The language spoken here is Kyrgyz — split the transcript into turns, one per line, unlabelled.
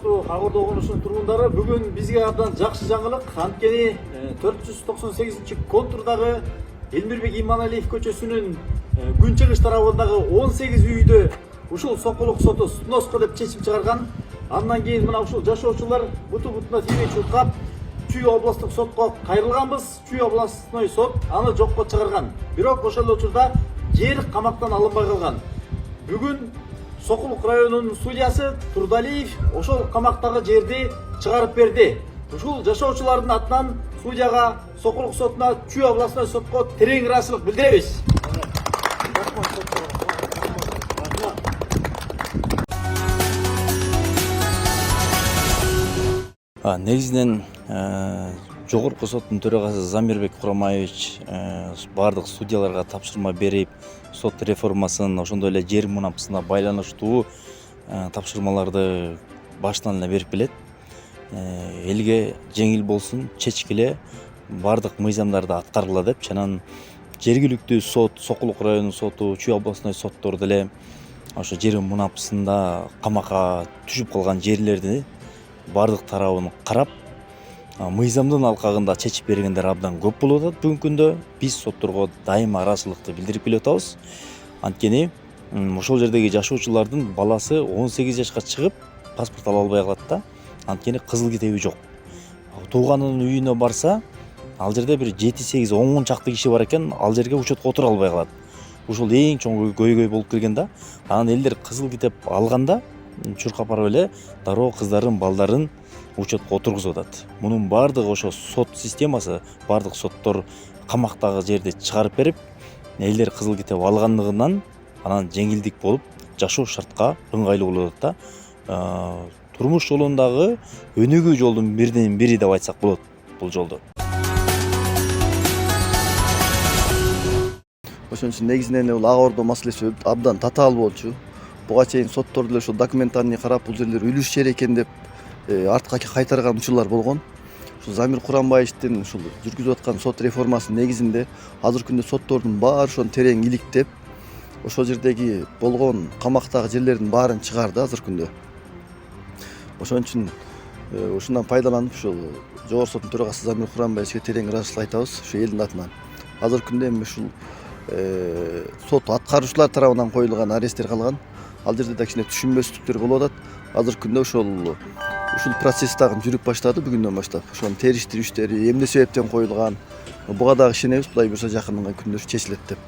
урматтуу Ак Орда конушунун тургундары, бүгүн бизге абдан жакшы жаңылык. Анткени 498 контурдагы Элмирбек Иманалиев көчөсүнүн күнчыгыш тарабындагы 18 үйдө ушул сокулук соту сноско деп чечим чыгарган. Андан кийин мына ушул жашоочулар буту-бутуна тийбей чуркап Чүй областтык сотко кайрылганбыз. Чүй областной сот аны жокко чыгарган. Бирок ошол учурда жер камактан алынбай калган. Бүгүн Сокулук районунун судьясы Турдалиев ошол камактагы жерди чыгарып берди. Ушул жашоочулардын атынан судьяга, Сокулук сотуна, Чүй областной сотко терең ыраазычылык билдиребиз.
Негизинен жогорку соттун төрагасы Замирбек Курамаевич бардык судьяларга тапшырма берип, сот реформасын, ошондой эле жер мунапасына байланыштуу тапшырмаларды баштан эле берип келет. Элге жеңил болсун, чечкиле бардык мыйзамдарды аткаргыла деп, анан жергиликтүү сот, Сокулук районунун соту, Чүй областной соттор деле ошо жер мунапасында камакка түшүп калган жерлерди бардык тарабын карап, мыйзамдын алкагында чечип бергендер абдан көп болуп атат. Бүгүнкү күндө биз сотторго дайыма ыраазычылыкты билдирип келип атабыз. Анткени ошол жердеги жашоочулардын баласы 18 жашка чыгып паспорт ала албай калат да. Анткени кызыл китеби жок. Тууганынын үйүнө барса, ал жерде бир 7-8-10 чакты киши бар экен, ал жерге учетко отура албай калат. Ушул эң чоң көйгөй болуп келген да. Анан элдер кызыл китеп алганда чуркап барып эле дароо кыздарын, балдарын учетко отургузуп атат. Мунун бардыгы ошо сот системасы, бардык соттор камактагы жерди чыгарып берип, элдер кызыл китеп алгандыгынан анан жеңилдик болуп, жашоо шартка ыңгайлуу болуп атат да. Турмуш жолундагы өнүгүү жолдун биринен бири деп айтсак болот бул жолду.
Ошон үчүн негизинен бул Ак Ордо маселеси абдан татаал болчу. Буга чейин сотторду деле ушул документарный карап, бул жерлер үлүш жер экен деп артка кайтарган учурлар болгон. Ушул Замир Курамбаевдин ушул жүргүзүп аткан сот реформасынын негизинде азыркы күндө соттордун баары ошону терең иликтеп, ошол жердеги болгон камактагы жерлердин баарын чыгарды азыркы күндө. Ошон үчүн ушундан пайдаланып ушул жогорку соттун төрагасы Замир Курамбаевичке терең ыраазычылык айтабыз ушу элдин атынан. Азыркы күндө эми ушул сот аткаруучулар тарабынан коюлган аресттер калган. Ал жерде да кичине түшүнбөстүктөр болуп атат. Азыркы күндө ушул процесс дагы жүрүп баштады бүгүндөн баштап. Ошонун териштирүү иштери эмне себептен коюлган, буга дагы ишенебиз, Кудай буйрса жакын күндөр чечилет деп.